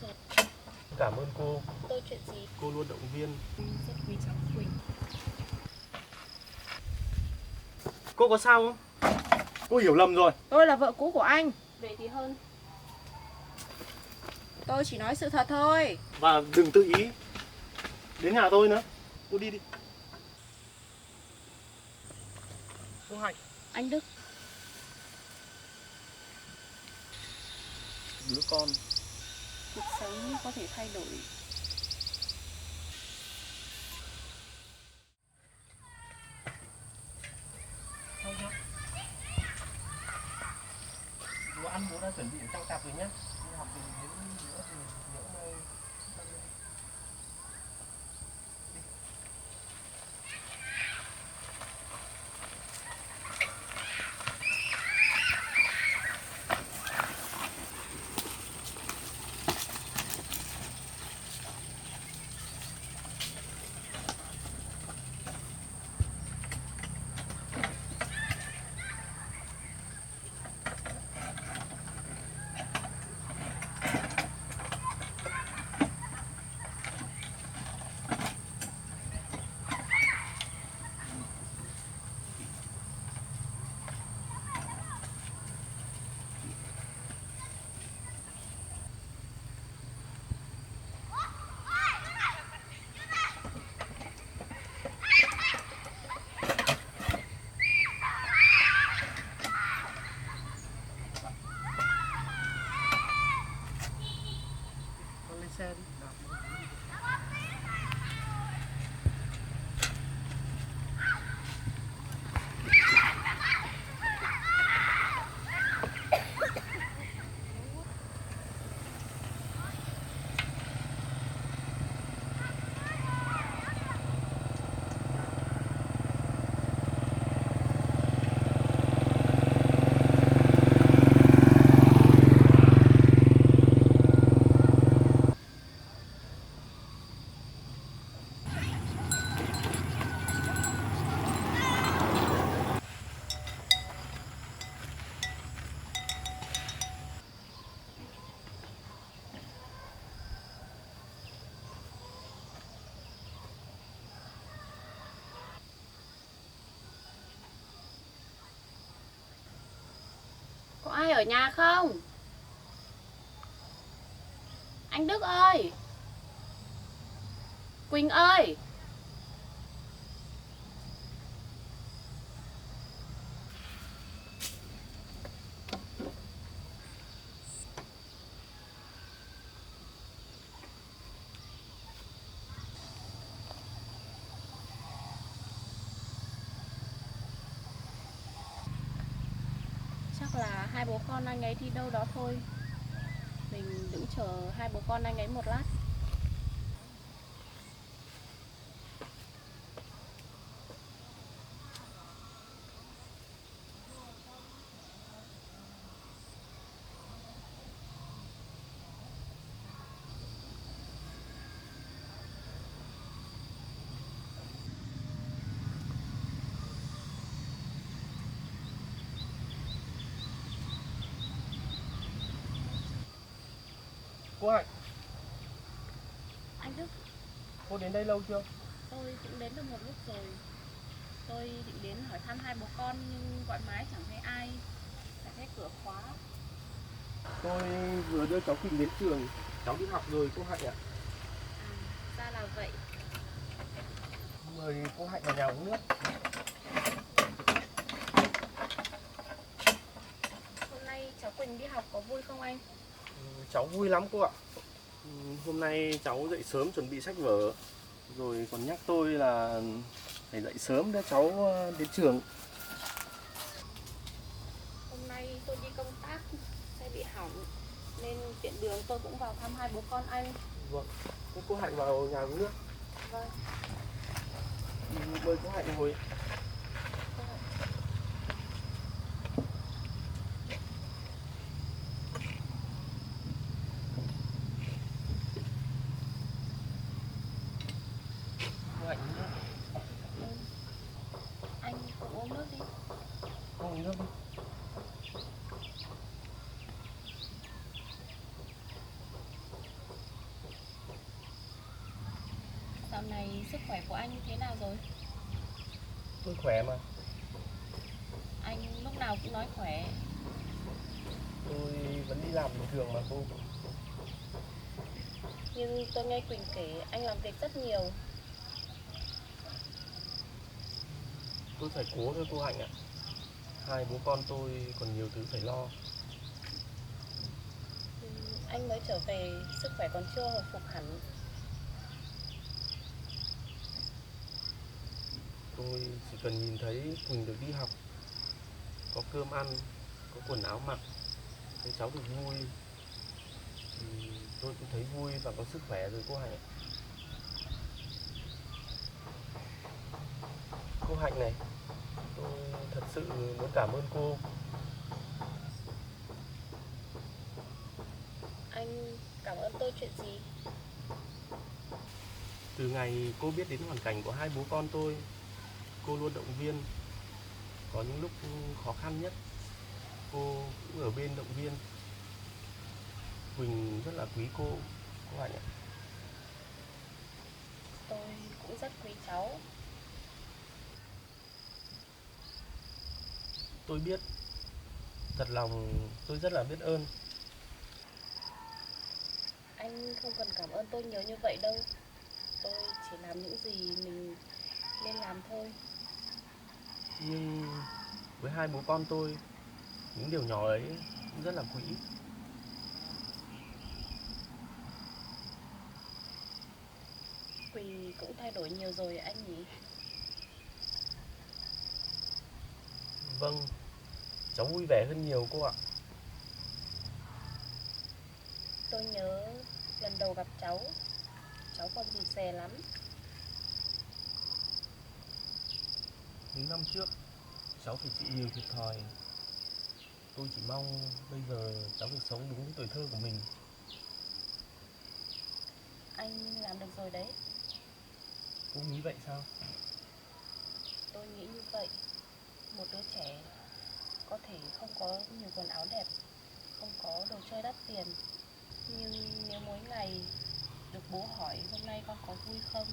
rồi. Cảm ơn cô. Tôi chuyện gì? Cô luôn động viên. Rất quý cháu Quỳnh. Cô có sao không? Cô hiểu lầm rồi. Tôi là vợ cũ của anh. Vậy thì hơn. Tôi chỉ nói sự thật thôi. Và đừng tự ý đến nhà tôi nữa. Cô đi đi. Cô Hạnh. Anh Đức. Đứa con. Cuộc sống có thể thay đổi. Không nhá. Đồ ăn bố đã chuẩn bị ở trong cặp rồi nhé. Đi học thì đến nữa thì nhỡ may. Con lên xe đi. Có ai ở nhà không? Anh Đức ơi! Quỳnh ơi! Chắc là hai bố con anh ấy đi đâu đó thôi. Mình đứng chờ hai bố con anh ấy một lát. Cô Hạnh, Anh Đức, cô đến đây lâu chưa? tôi cũng đến được một lúc rồi. Tôi định đến hỏi thăm hai bố con nhưng gọi mãi chẳng thấy ai. Phải thấy cửa khóa. Tôi vừa đưa cháu Quỳnh đến trường. Cháu đi học rồi cô Hạnh ạ. Ra là vậy. Mời cô Hạnh vào nhà uống nước. Hôm nay cháu Quỳnh đi học có vui không anh? Cháu vui lắm cô ạ. Hôm nay cháu dậy sớm chuẩn bị sách vở. Rồi còn nhắc tôi là phải dậy sớm để cháu đến trường. Hôm nay tôi đi công tác, xe bị hỏng nên tiện đường tôi cũng vào thăm hai bố con anh. Vâng, thế cô Hạnh vào nhà uống nước. Vâng. Mời cô Hạnh ngồi. Cô Hạnh uống nước. Anh cũng uống nước đi. Cô uống nước đi. Dạo này sức khỏe của anh như thế nào rồi? Tôi khỏe mà. Anh lúc nào cũng nói khỏe. Tôi vẫn đi làm bình thường mà cô. Nhưng tôi nghe Quỳnh kể anh làm việc rất nhiều. Tôi phải cố thôi cô Hạnh ạ. Hai bố con tôi còn nhiều thứ phải lo. Anh mới trở về, sức khỏe còn chưa hồi phục hẳn. Tôi chỉ cần nhìn thấy Quỳnh được đi học, có cơm ăn, có quần áo mặc, thấy cháu được vui thì tôi cũng thấy vui và có sức khỏe rồi cô Hạnh ạ. Cô Hạnh này, tôi thật sự muốn cảm ơn cô. Anh cảm ơn tôi chuyện gì? Từ ngày cô biết đến hoàn cảnh của hai bố con tôi, cô luôn động viên. Có những lúc khó khăn nhất, cô cũng ở bên động viên. Quỳnh rất là quý cô Hạnh ạ. Tôi cũng rất quý cháu. Tôi biết, thật lòng tôi rất là biết ơn. Anh không cần cảm ơn tôi nhiều như vậy đâu. Tôi chỉ làm những gì mình nên làm thôi. Nhưng với hai bố con tôi, những điều nhỏ ấy cũng rất là quý. Quỳnh cũng thay đổi nhiều rồi anh nhỉ? Vâng, cháu vui vẻ hơn nhiều cô ạ. Tôi nhớ lần đầu gặp cháu, cháu còn rụt rè lắm. Những năm trước, cháu phải chịu nhiều thiệt thòi. Tôi chỉ mong bây giờ cháu được sống đúng với tuổi thơ của mình. Anh làm được rồi đấy. Cô nghĩ vậy sao? Tôi nghĩ như vậy. Một đứa trẻ có thể không có nhiều quần áo đẹp, không có đồ chơi đắt tiền, nhưng nếu mỗi ngày được bố hỏi hôm nay con có vui không,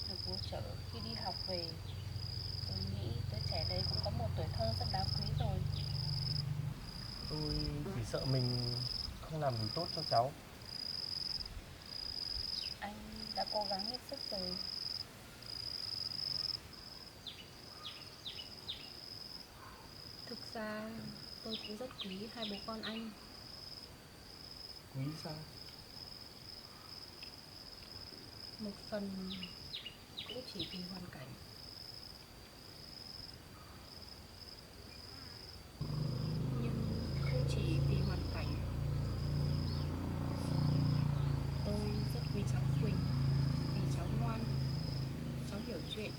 được bố chở khi đi học về, tôi nghĩ đứa trẻ đấy cũng có một tuổi thơ rất đáng quý rồi. Tôi chỉ sợ mình không làm đủ tốt cho cháu. Anh đã cố gắng hết sức rồi. Thực ra tôi cũng rất quý hai bố con anh. Quý sao? Một phần cũng chỉ vì hoàn cảnh. Nhưng không chỉ vì hoàn cảnh. Tôi rất quý cháu Quỳnh vì cháu ngoan, cháu hiểu chuyện.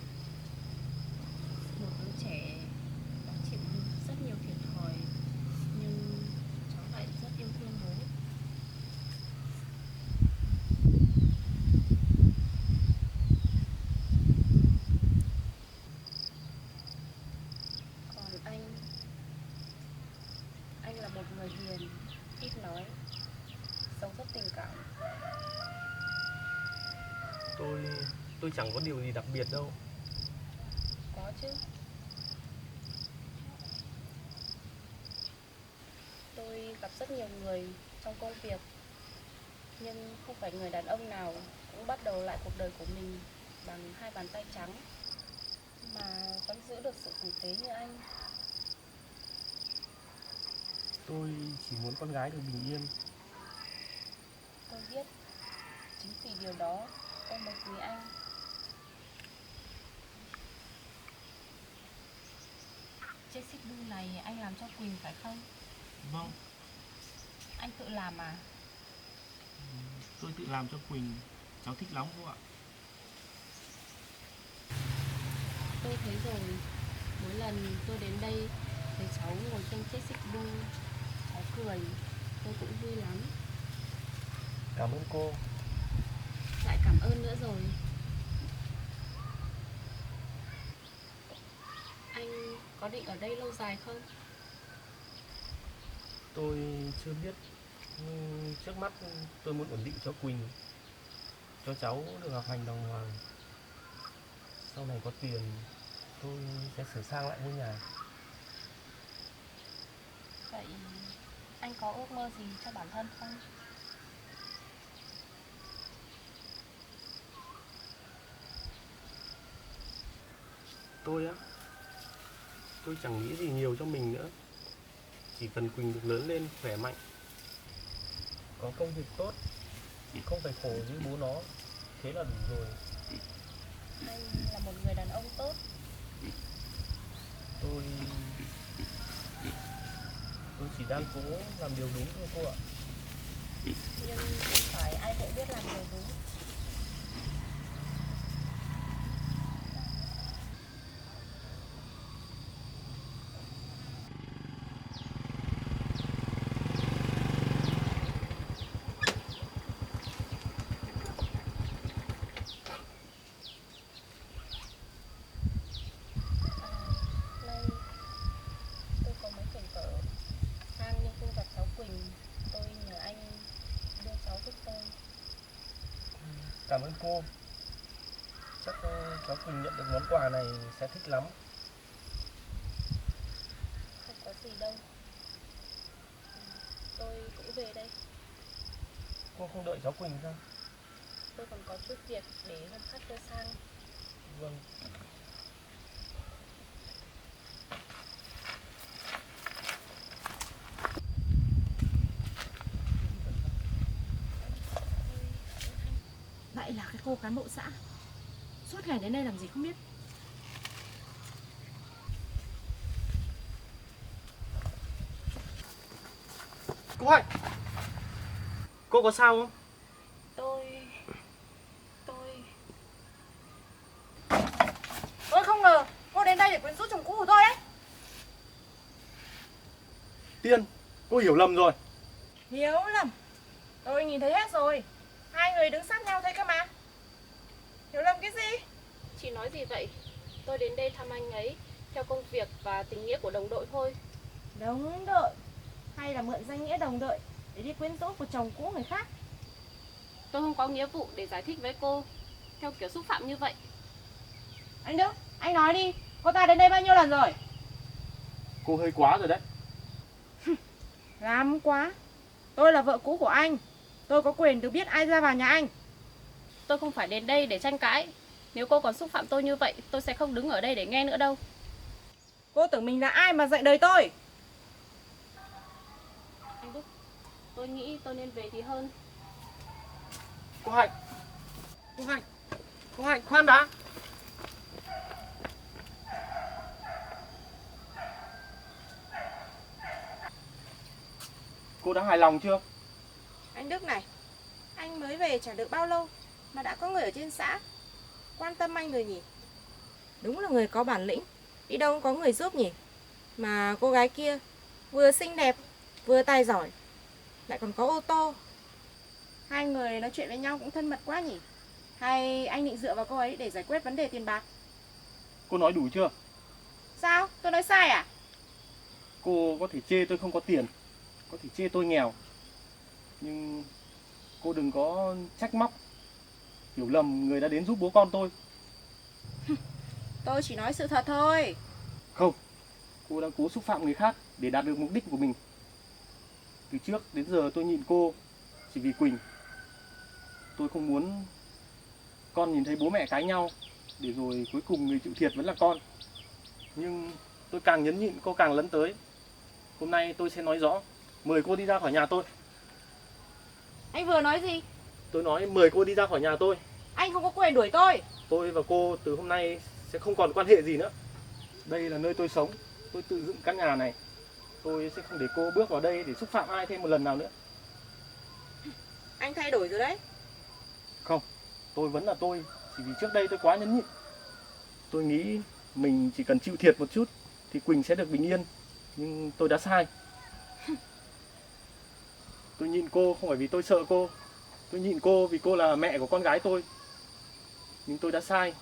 Một đứa trẻ đã chịu rất nhiều thiệt thòi, nhưng cháu lại rất yêu thương bố. Còn anh là một người hiền, ít nói, sống rất tình cảm. Tôi chẳng có điều gì đặc biệt đâu. Có chứ. Tôi gặp rất nhiều người trong công việc, nhưng không phải người đàn ông nào cũng bắt đầu lại cuộc đời của mình bằng hai bàn tay trắng, mà vẫn giữ được sự tử tế như anh. Tôi chỉ muốn con gái được bình yên. Tôi biết, chính vì điều đó tôi mới quý anh. Chiếc xích đu này anh làm cho Quỳnh phải không? Vâng, Anh tự làm à? tôi tự làm cho Quỳnh. Cháu thích lắm cô ạ. Tôi thấy rồi, mỗi lần tôi đến đây thấy cháu ngồi trên chiếc xích đu, cháu cười, tôi cũng vui lắm. Cảm ơn cô. Lại cảm ơn nữa rồi. Anh có định ở đây lâu dài không? Tôi chưa biết. Nhưng trước mắt tôi muốn ổn định cho Quỳnh. cho cháu được học hành đàng hoàng. Sau này có tiền tôi sẽ sửa sang lại ngôi nhà. Vậy anh có ước mơ gì cho bản thân không? Tôi á, tôi chẳng nghĩ gì nhiều cho mình nữa. Chỉ cần Quỳnh được lớn lên khỏe mạnh, có công việc tốt, không phải khổ như bố nó, thế là đủ rồi. Anh là một người đàn ông tốt. Tôi chỉ đang cố làm điều đúng thôi cô ạ. Nhưng không phải ai cũng biết làm điều đúng. Nay tôi có mấy quyển vở sang nhưng không gặp cháu Quỳnh. Tôi nhờ anh đưa cháu giúp tôi. Cảm ơn cô. Chắc cháu Quỳnh nhận được món quà này sẽ thích lắm. Không có gì đâu. Tôi cũng về đây. Cô không đợi cháu Quỳnh sao? Tôi còn có chút việc để hôm khác tôi sang. Vâng. Lại là cái cô cán bộ xã. Suốt ngày đến đây làm gì không biết. Cô Hạnh, cô có sao không? Tôi không ngờ cô đến đây để quyến rũ chồng cũ của tôi đấy. Tiên, cô hiểu lầm rồi. Hiểu lầm. Tôi nhìn thấy hết rồi. Hai người đứng sát nhau thế cơ mà. Hiểu lầm cái gì? Chị nói gì vậy? Tôi đến đây thăm anh ấy theo công việc và tình nghĩa của đồng đội thôi. Đồng đội? Hay là mượn danh nghĩa đồng đội để đi quyến rũ của chồng cũ người khác? Tôi không có nghĩa vụ để giải thích với cô theo kiểu xúc phạm như vậy. Anh Đức, anh nói đi. Cô ta đến đây bao nhiêu lần rồi? Cô hơi quá rồi đấy. Lắm quá. Tôi là vợ cũ của anh. Tôi có quyền được biết ai ra vào nhà anh. Tôi không phải đến đây để tranh cãi. Nếu cô còn xúc phạm tôi như vậy, tôi sẽ không đứng ở đây để nghe nữa đâu. Cô tưởng mình là ai mà dạy đời tôi? Anh Đức, tôi nghĩ tôi nên về thì hơn. Cô Hạnh, khoan đã. Cô đã hài lòng chưa? Anh Đức này, anh mới về chả được bao lâu mà đã có người ở trên xã quan tâm anh rồi nhỉ? Đúng là người có bản lĩnh, đi đâu cũng có người giúp nhỉ? Mà cô gái kia vừa xinh đẹp, vừa tài giỏi, lại còn có ô tô. Hai người nói chuyện với nhau cũng thân mật quá nhỉ? Hay anh định dựa vào cô ấy để giải quyết vấn đề tiền bạc? Cô nói đủ chưa? Sao? Tôi nói sai à? Cô có thể chê tôi không có tiền, có thể chê tôi nghèo, nhưng cô đừng có trách móc, hiểu lầm người đã đến giúp bố con tôi. Tôi chỉ nói sự thật thôi. Không, cô đang cố xúc phạm người khác để đạt được mục đích của mình. Từ trước đến giờ tôi nhịn cô chỉ vì Quỳnh. Tôi không muốn con nhìn thấy bố mẹ cãi nhau để rồi cuối cùng người chịu thiệt vẫn là con. Nhưng tôi càng nhẫn nhịn cô càng lấn tới. Hôm nay tôi sẽ nói rõ, mời cô đi ra khỏi nhà tôi. Anh vừa nói gì? Tôi nói mời cô đi ra khỏi nhà tôi. Anh không có quyền đuổi tôi. Tôi và cô từ hôm nay sẽ không còn quan hệ gì nữa. Đây là nơi tôi sống, tôi tự dựng căn nhà này. Tôi sẽ không để cô bước vào đây để xúc phạm ai thêm một lần nào nữa. Anh thay đổi rồi đấy. Không, tôi vẫn là tôi, chỉ vì trước đây tôi quá nhẫn nhịn. Tôi nghĩ mình chỉ cần chịu thiệt một chút thì Quỳnh sẽ được bình yên. Nhưng tôi đã sai. Tôi nhịn cô không phải vì tôi sợ cô. Tôi nhịn cô vì cô là mẹ của con gái tôi. Nhưng tôi đã sai.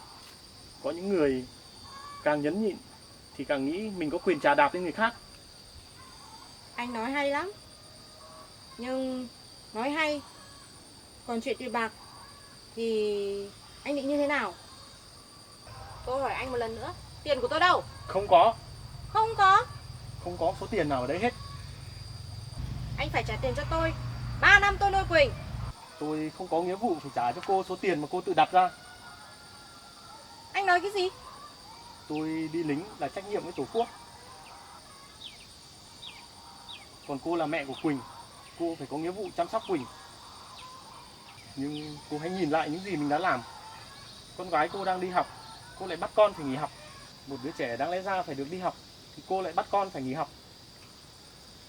Có những người càng nhẫn nhịn thì càng nghĩ mình có quyền chà đạp lên người khác. Anh nói hay lắm. Nhưng nói hay, còn chuyện tiền bạc thì Thì anh định như thế nào? Tôi hỏi anh một lần nữa, tiền của tôi đâu? Không có, Không có. không có số tiền nào ở đấy hết. Anh phải trả tiền cho tôi. 3 năm tôi nuôi Quỳnh. Tôi không có nghĩa vụ phải trả cho cô số tiền mà cô tự đặt ra. Anh nói cái gì? Tôi đi lính là trách nhiệm với Tổ quốc. Còn cô là mẹ của Quỳnh, cô phải có nghĩa vụ chăm sóc Quỳnh. Nhưng cô hãy nhìn lại những gì mình đã làm. Con gái cô đang đi học, cô lại bắt con phải nghỉ học. Một đứa trẻ đáng lẽ ra phải được đi học thì cô lại bắt con phải nghỉ học.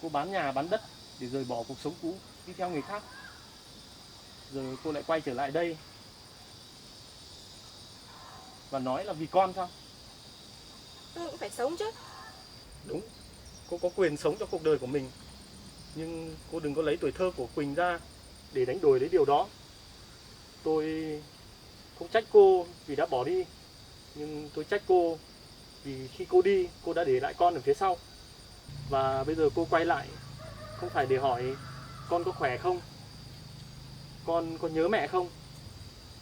Cô bán nhà bán đất để rời bỏ cuộc sống cũ, đi theo người khác. Giờ cô lại quay trở lại đây và nói là vì con sao? Tôi cũng phải sống chứ. Đúng, cô có quyền sống cho cuộc đời của mình. Nhưng cô đừng có lấy tuổi thơ của Quỳnh ra để đánh đổi lấy điều đó. Tôi không trách cô vì đã bỏ đi, nhưng tôi trách cô vì khi cô đi, cô đã để lại con ở phía sau. Và bây giờ cô quay lại không phải để hỏi con có khỏe không, con có nhớ mẹ không,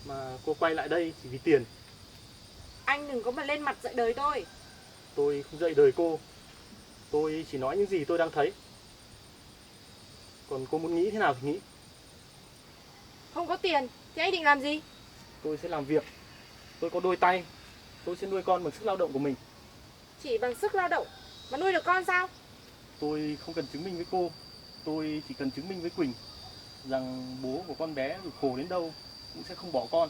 mà cô quay lại đây chỉ vì tiền. Anh đừng có mà lên mặt dạy đời tôi. Tôi không dạy đời cô, tôi chỉ nói những gì tôi đang thấy. Còn cô muốn nghĩ thế nào thì nghĩ. Không có tiền thì anh định làm gì? Tôi sẽ làm việc, tôi có đôi tay, tôi sẽ nuôi con bằng sức lao động của mình. Chỉ bằng sức lao động mà nuôi được con sao? Tôi không cần chứng minh với cô, tôi chỉ cần chứng minh với Quỳnh rằng bố của con bé dù khổ đến đâu cũng sẽ không bỏ con.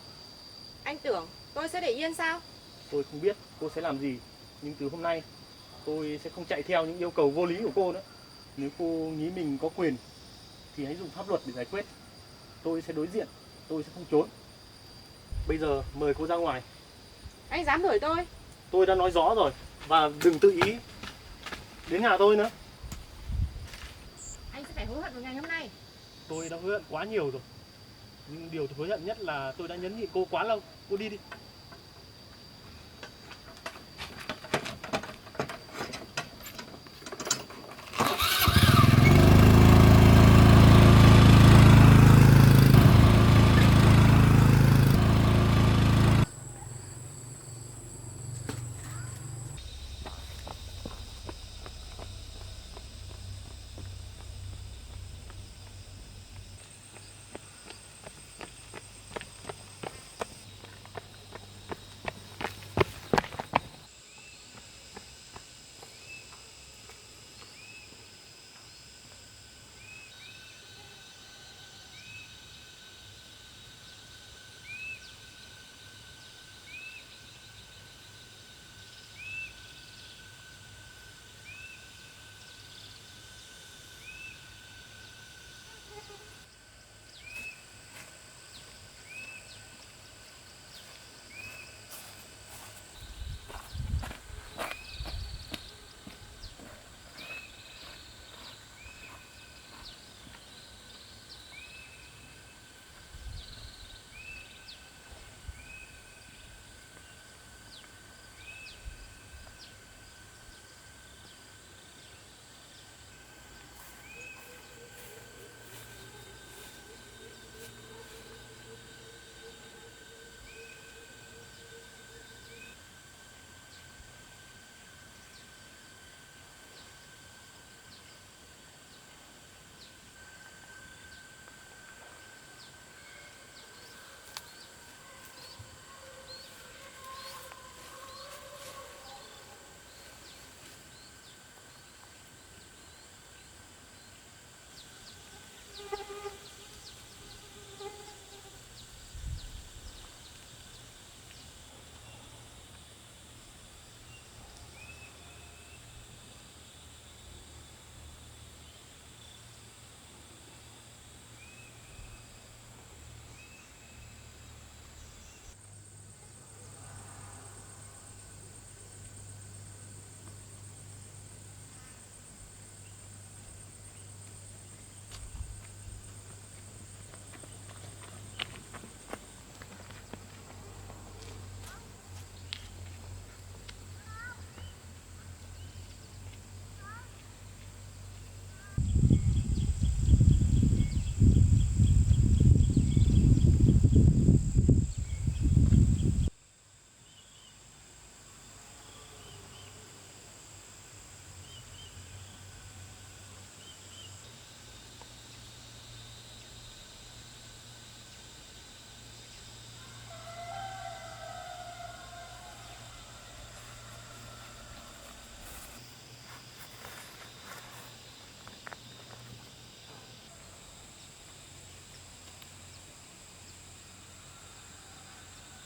Anh tưởng tôi sẽ để yên sao? Tôi không biết cô sẽ làm gì, nhưng từ hôm nay tôi sẽ không chạy theo những yêu cầu vô lý của cô nữa. Nếu cô nghĩ mình có quyền thì hãy dùng pháp luật để giải quyết. Tôi sẽ đối diện, tôi sẽ không trốn. Bây giờ mời cô ra ngoài. Anh dám đuổi tôi? Tôi đã nói rõ rồi, và đừng tự ý đến nhà tôi nữa. Anh sẽ phải hối hận vào ngày hôm nay. Tôi đã hối hận quá nhiều rồi. Nhưng điều tôi hối hận nhất là tôi đã nhẫn nhịn cô quá lâu. Cô đi đi.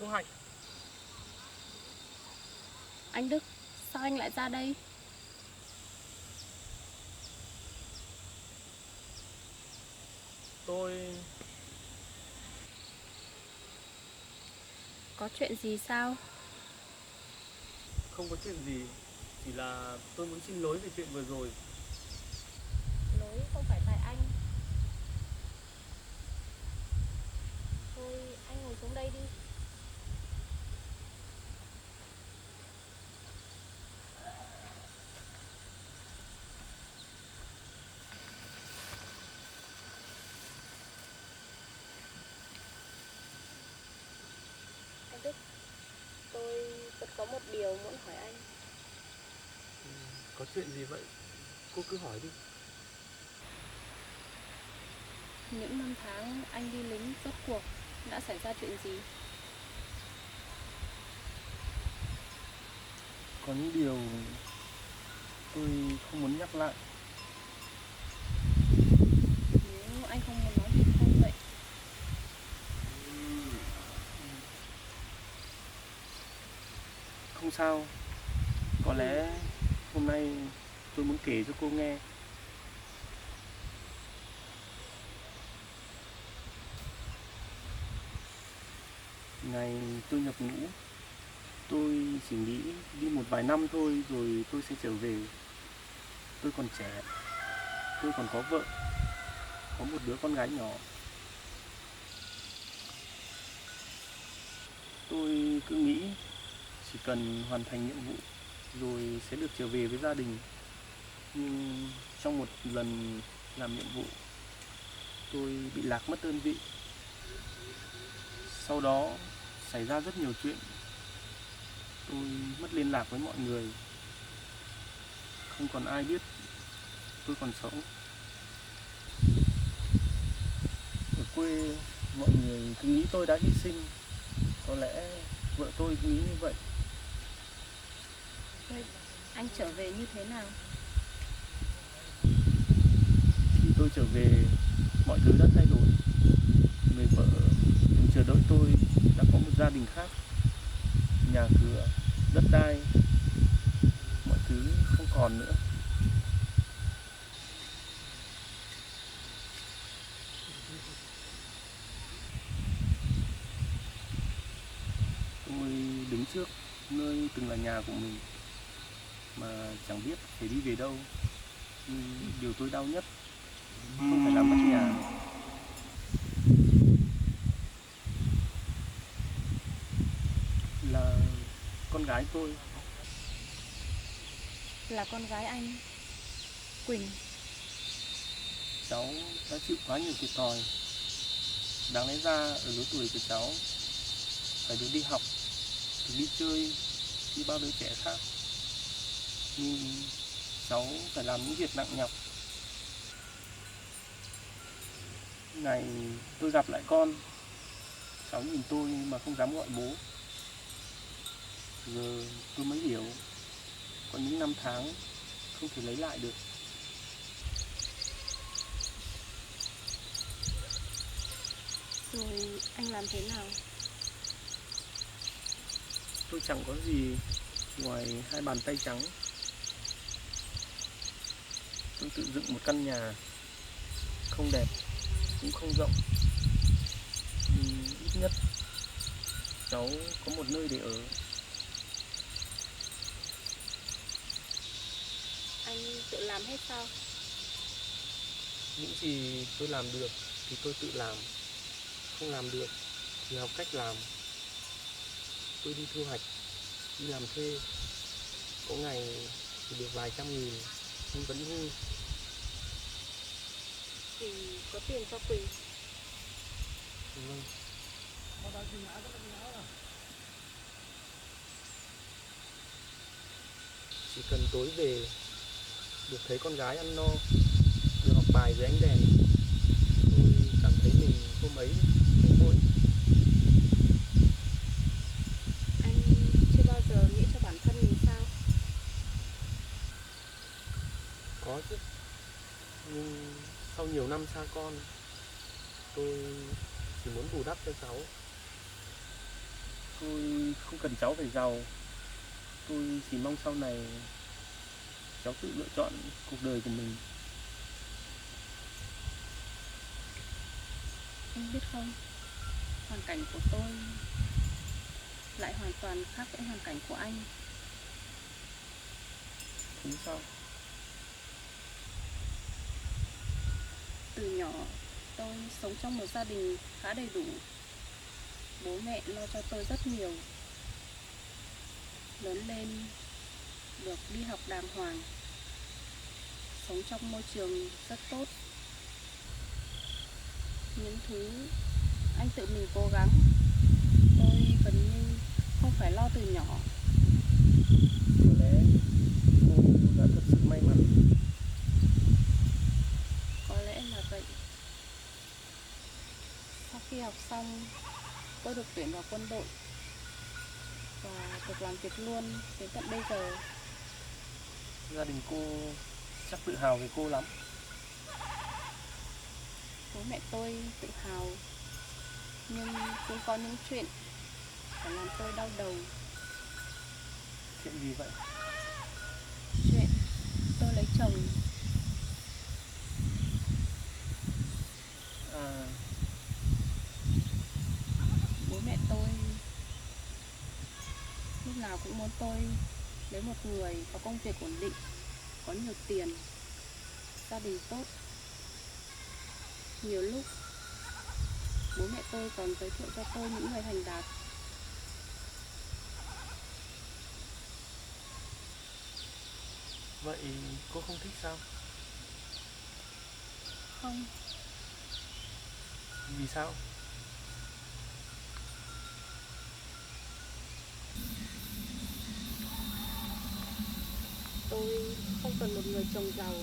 thu hoạch. Anh Đức, sao anh lại ra đây? Tôi Có chuyện gì sao? không có chuyện gì, chỉ là tôi muốn xin lỗi về chuyện vừa rồi. Lỗi không phải tại anh. Thôi, anh ngồi xuống đây đi. Anh Đức, tôi vẫn có một điều muốn hỏi anh. Có chuyện gì vậy? Cô cứ hỏi đi. Những năm tháng anh đi lính rốt cuộc đã xảy ra chuyện gì? Có những điều tôi không muốn nhắc lại. Nếu anh không muốn nói thì thôi vậy. Không sao. Có lẽ hôm nay tôi muốn kể cho cô nghe. Ngày tôi nhập ngũ, tôi chỉ nghĩ đi một vài năm thôi rồi tôi sẽ trở về. Tôi còn trẻ, tôi còn có vợ, có một đứa con gái nhỏ. Tôi cứ nghĩ chỉ cần hoàn thành nhiệm vụ rồi sẽ được trở về với gia đình. Nhưng trong một lần làm nhiệm vụ, tôi bị lạc mất đơn vị. Sau đó xảy ra rất nhiều chuyện. Tôi mất liên lạc với mọi người. Không còn ai biết tôi còn sống. Ở quê mọi người cứ nghĩ tôi đã hy sinh. Có lẽ vợ tôi nghĩ như vậy. Vậy anh trở về như thế nào? Khi tôi trở về, mọi thứ đã thay đổi. Người vợ từng chờ đợi tôi đã có một gia đình khác. Nhà cửa, đất đai, mọi thứ không còn nữa. Tôi đứng trước nơi từng là nhà của mình mà chẳng biết phải đi về đâu. Nhưng điều tôi đau nhất không phải là mất nhà, là con gái tôi. Là con gái anh, Quỳnh. Cháu đã chịu quá nhiều thiệt thòi. Đáng lẽ ra ở lứa tuổi của cháu phải được đi học, được đi chơi như bao đứa trẻ khác. Nhưng cháu phải làm những việc nặng nhọc. Ngày tôi gặp lại con, cháu nhìn tôi mà không dám gọi bố. Giờ tôi mới hiểu, có những năm tháng không thể lấy lại được. Rồi anh làm thế nào? Tôi chẳng có gì ngoài hai bàn tay trắng. Tôi tự dựng một căn nhà không đẹp cũng không rộng, nhưng ít nhất cháu có một nơi để ở. Anh tự làm hết sao? Những gì tôi làm được thì tôi tự làm, không làm được thì học cách làm. Tôi đi thu hoạch, đi làm thuê, có ngày thì được vài trăm nghìn nhưng vẫn vui. Thì có tiền cho Quỳnh. Vâng. Chỉ cần tối về được thấy con gái ăn no, được học bài dưới ánh đèn, tôi cảm thấy mình hôm ấy hạnh phúc. Anh chưa bao giờ nghĩ cho bản thân mình sao? Có chứ, nhưng sau nhiều năm xa con, tôi chỉ muốn bù đắp cho cháu. Tôi không cần cháu phải giàu. Tôi chỉ mong sau này cháu tự lựa chọn cuộc đời của mình. Anh biết không, hoàn cảnh của tôi lại hoàn toàn khác với hoàn cảnh của anh. Thế sao? Từ nhỏ tôi sống trong một gia đình khá đầy đủ. Bố mẹ lo cho tôi rất nhiều. Lớn lên được đi học đàng hoàng, sống trong môi trường rất tốt. Những thứ anh tự mình cố gắng, tôi gần như không phải lo từ nhỏ. Có lẽ cô đã thật sự may mắn. Có lẽ là vậy. Sau khi học xong, tôi được tuyển vào quân đội và được làm việc luôn đến tận bây giờ. Gia đình cô chắc tự hào về cô lắm. Bố mẹ tôi tự hào, nhưng cũng có những chuyện phải làm tôi đau đầu. Chuyện gì vậy? Chuyện tôi lấy chồng. À, Bố mẹ tôi lúc nào cũng muốn tôi lấy một người có công việc ổn định, có nhiều tiền, gia đình tốt. Nhiều lúc bố mẹ tôi còn giới thiệu cho tôi những người thành đạt. vậy cô không thích sao? Không, Vì sao? tôi không cần một người chồng giàu.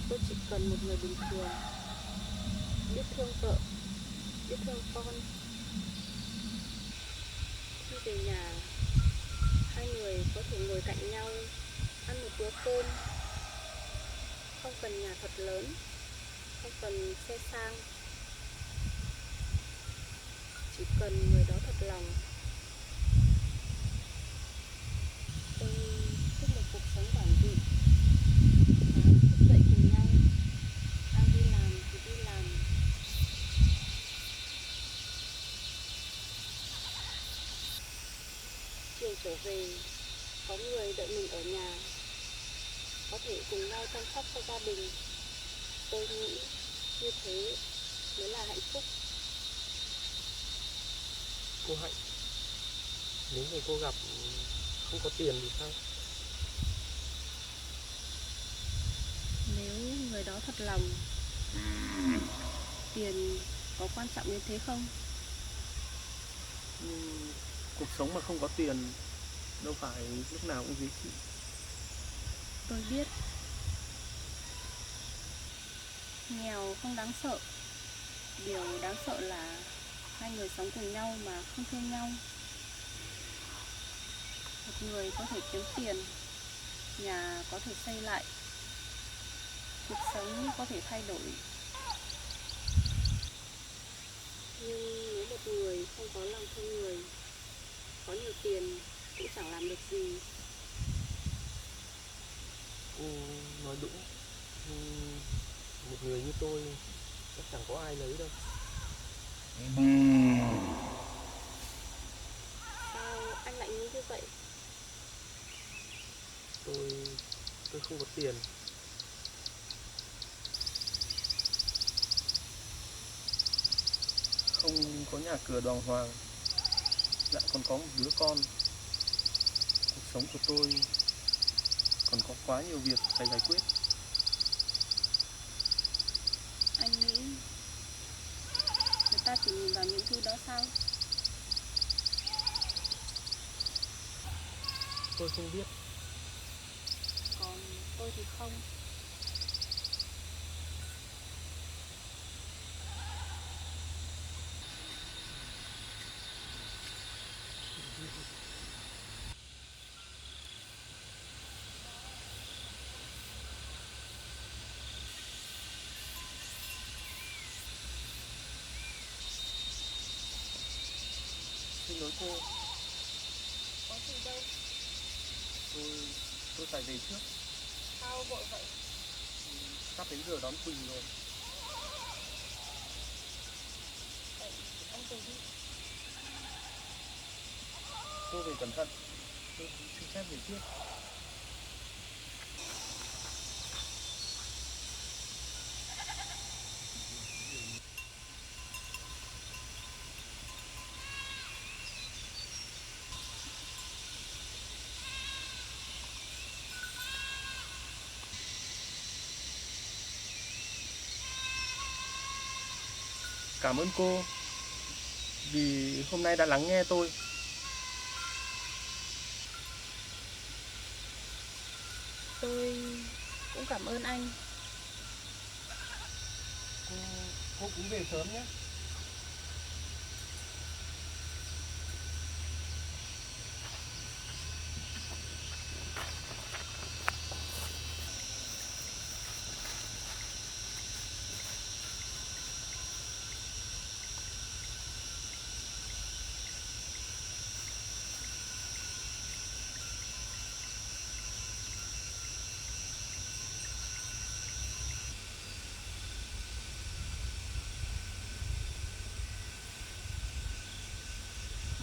Tôi chỉ cần một người bình thường, biết thương vợ, biết thương con. Khi về nhà, hai người có thể ngồi cạnh nhau, ăn một bữa cơm. Không cần nhà thật lớn, không cần xe sang, chỉ cần người đó thật lòng. Tôi thích một cuộc sống giản dị. Sáng thức dậy cùng nhau, ai đi làm thì đi làm. Chiều trở về, có người đợi mình ở nhà, có thể cùng nhau chăm sóc cho gia đình. Tôi nghĩ như thế mới là hạnh phúc. Cô Hạnh, nếu người cô gặp không có tiền thì sao? Nếu người đó thật lòng, tiền có quan trọng như thế không? Nhưng cuộc sống mà không có tiền đâu phải lúc nào cũng dễ chịu. Tôi biết nghèo không đáng sợ. Điều đáng sợ là hai người sống cùng nhau mà không thương nhau. Một người có thể kiếm tiền, nhà có thể xây lại, cuộc sống có thể thay đổi. Nhưng nếu một người không có lòng thương người, có nhiều tiền cũng chẳng làm được gì. Cô nói đúng. Nhưng một người như tôi chắc chẳng có ai lấy đâu. Sao anh lại nghĩ như vậy? Tôi không có tiền. Không có nhà cửa đàng hoàng, lại còn có một đứa con. Cuộc sống của tôi còn có quá nhiều việc phải giải quyết. Anh nghĩ người ta chỉ nhìn vào những thứ đó sao? Tôi không biết. Còn tôi thì không. lỗi cô. Có gì đâu. Tôi phải về trước. Sao vội vậy? Sắp đến giờ đón Quỳnh rồi. Vậy anh về đi. Cô về cẩn thận. Tôi xin phép về trước. Cảm ơn cô vì hôm nay đã lắng nghe tôi. Tôi cũng cảm ơn anh. Cô cũng về sớm nhé.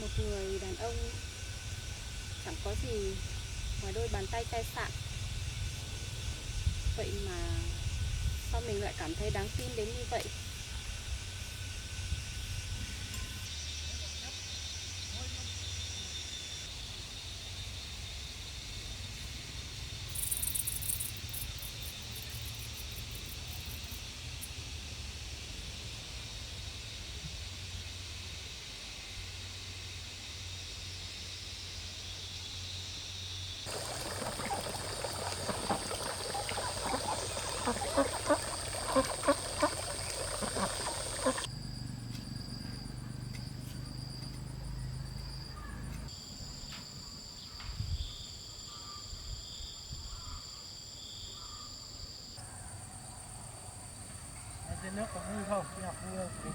Một người đàn ông chẳng có gì ngoài đôi bàn tay tay sạn. Vậy mà sao mình lại cảm thấy đáng tin đến như vậy? Trên nước có vui không? Đi học vui không?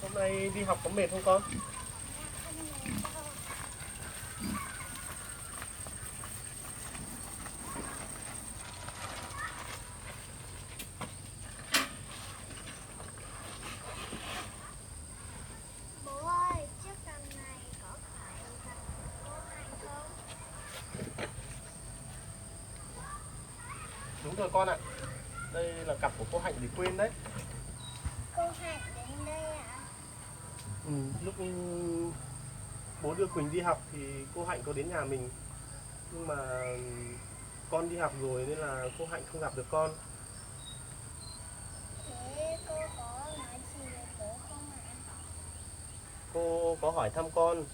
Hôm nay đi học có mệt không con? Bố ơi, chiếc cằm này có phải cặp của cô Hạnh không? Đúng rồi con ạ. Đây là cặp của cô Hạnh để quên đấy. Cô Hạnh đến đây ạ? Lúc bố đưa Quỳnh đi học thì cô Hạnh có đến nhà mình. Nhưng mà con đi học rồi nên là cô Hạnh không gặp được con. Thế cô có nói gì với bố không ạ? Cô có hỏi thăm con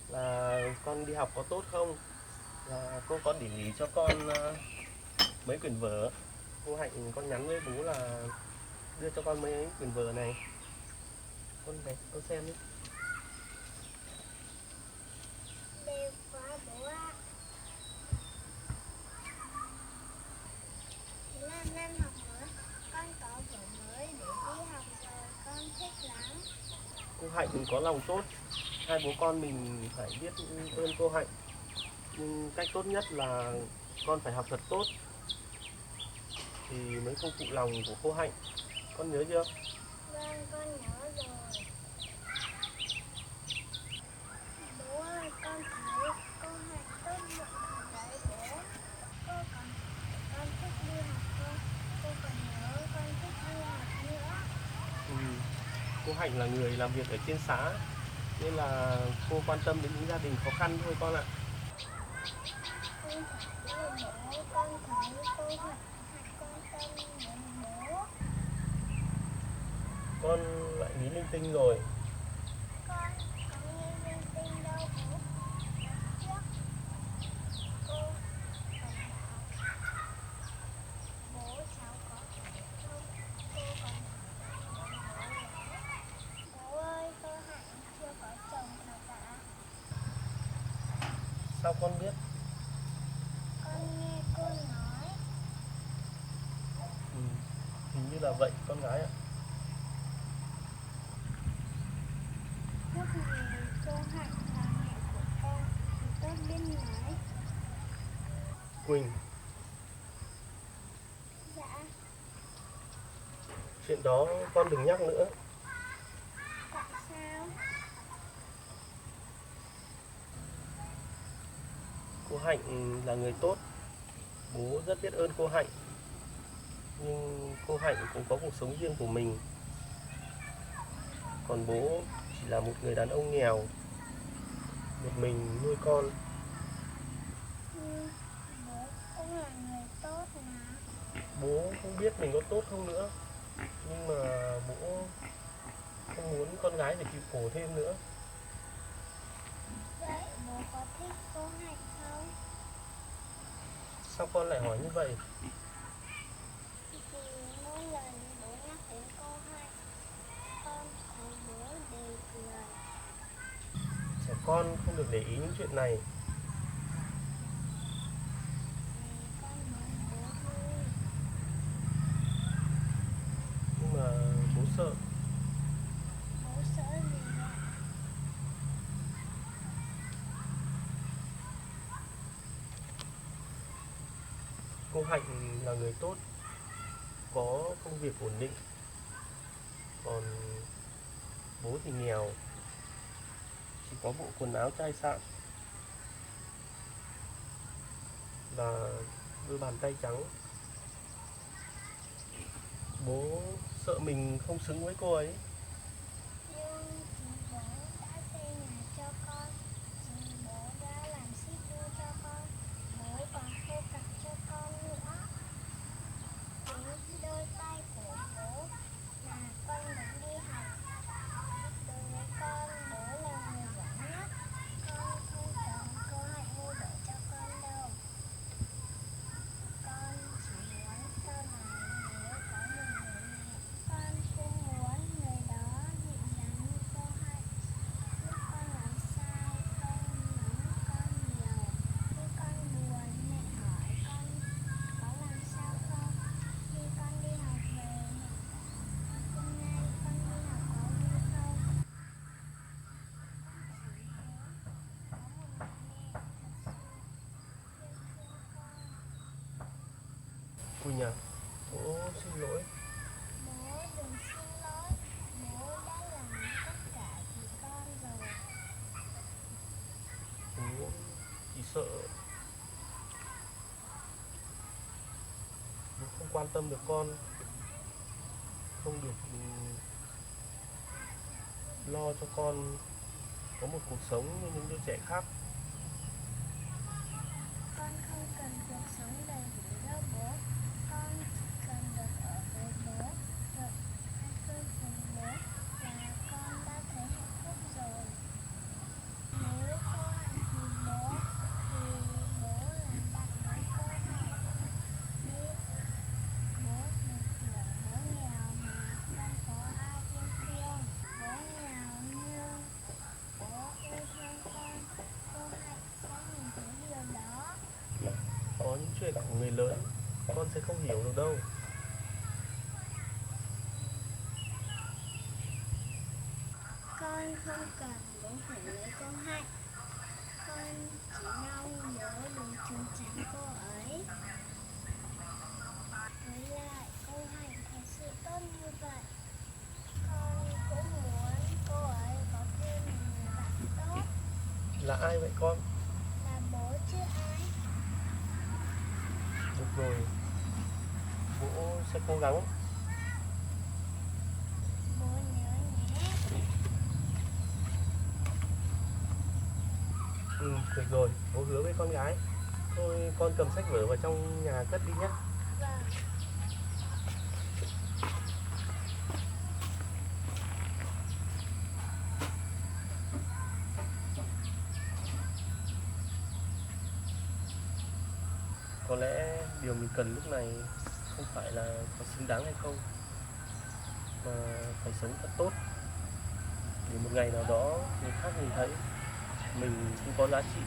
là con đi học có tốt không, và cô có để ý cho con mấy quyển vở. Cô Hạnh con nhắn với bố là đưa cho con mấy quyển vở này. Con này con xem đi. Đẹp quá bố ạ. Thế là năm học mới, con có vở mới để đi học rồi, con thích lắm. Cô Hạnh có lòng tốt, hai bố con mình phải biết ơn cô Hạnh. Nhưng cách tốt nhất là con phải học thật tốt thì mới không phụ lòng của cô Hạnh. Con nhớ chưa? Vâng, con nhớ rồi. Bố ơi, con thấy cô Hạnh tốt bụng thật đấy bố. Cô còn con thích đi học không? Cô còn nhớ con thích đi học nữa. Cô Hạnh là người làm việc ở trên xã Nên là cô quan tâm đến những gia đình khó khăn thôi con ạ. Không phải đâu bố, con thấy cô Hạnh quan tâm đến bố. Con lại nghĩ linh tinh rồi. Con có nghe linh tinh đâu bố. Lần trước cô còn bảo bố cháu có thể không, cô còn hỏi bố ơi, cô Hạnh chưa có chồng thật ạ? Sao con biết? Con nghe cô nói. Ừ, hình như là vậy con gái ạ. Lúc này cô Hạnh là mẹ của con thì tôi biết nói. Quỳnh, Dạ, chuyện đó con đừng nhắc nữa. tại sao? Cô Hạnh là người tốt. Bố rất biết ơn cô Hạnh. Nhưng cô Hạnh cũng có cuộc sống riêng của mình. Còn bố chỉ là một người đàn ông nghèo, một mình nuôi con. Nhưng bố cũng là người tốt mà. Bố không biết mình có tốt không nữa. Nhưng mà bố không muốn con gái phải chịu khổ thêm nữa. Vậy bố có thích cô Hạnh không? Sao con lại hỏi như vậy? Vì mỗi lần bố nhắc đến cô Hạnh, con thấy bố đều cười. Trẻ con không được để ý những chuyện này. Vì con muốn bố vui. Nhưng mà bố sợ. Bố sợ gì ạ? Cô Hạnh là người tốt, có công việc ổn định. Còn bố thì nghèo, chỉ có bộ quần áo chai sạn và đôi bàn tay trắng. Bố sợ mình không xứng với cô ấy. Nhưng chính bố đã xây nhà cho con, chính bố đã làm ship đưa cho con, bố còn khô cặp cho con nữa. Chính đôi tay của bố mà con muốn đi học. Đối với con, bố là người giỏi nhất. Con không cần cô Hạnh mua đồ cho con đâu. Con chỉ muốn sau này nếu có một người mẹ, con cũng muốn người đó dịu dàng như cô Hạnh. Lúc con làm sai, không mắng con nhiều. Khi con buồn, mẹ hỏi con có làm sao không. Khi con đi học về, mẹ hỏi hôm nay con đi học có vui không. Con chỉ muốn có một người mẹ thật sự yêu thương con. Quỳnh à, bố xin lỗi. Bố đừng xin lỗi, bố đã làm tất cả vì con rồi. Bố chỉ sợ bố không quan tâm được con, không được lo cho con có một cuộc sống như những đứa trẻ khác. Con không cần cuộc sống đầy đủ đâu bố. Con chỉ cần được ở với bố, được ăn cơm cùng bố là con đã thấy hạnh phúc rồi. Nếu cô Hạnh vì bố thì bố làm bạn với cô Hạnh. Đi, bố đừng tưởng bố nghèo mà không có ai yêu thương. Bố nghèo nhưng bố yêu thương con. Cô Hạnh sẽ nhìn thấy điều đó. Có những chuyện của người lớn con sẽ không hiểu được đâu. Con không cần bố phải lấy cô Hạnh. Con chỉ mong bố đừng trốn tránh cô ấy. Với lại cô Hạnh thật sự tốt như vậy. Con cũng muốn cô ấy có thêm một người bạn tốt. Là ai vậy con? Là bố chứ ai. Được rồi, bố sẽ cố gắng. Bố nhớ nhé. Được rồi, bố hứa với con gái. Thôi con cầm sách vở vào trong nhà cất đi nhé. Vâng. Có lẽ điều mình cần lúc này không phải là có xứng đáng hay không, mà phải sống thật tốt, để một ngày nào đó người khác nhìn thấy mình cũng có giá trị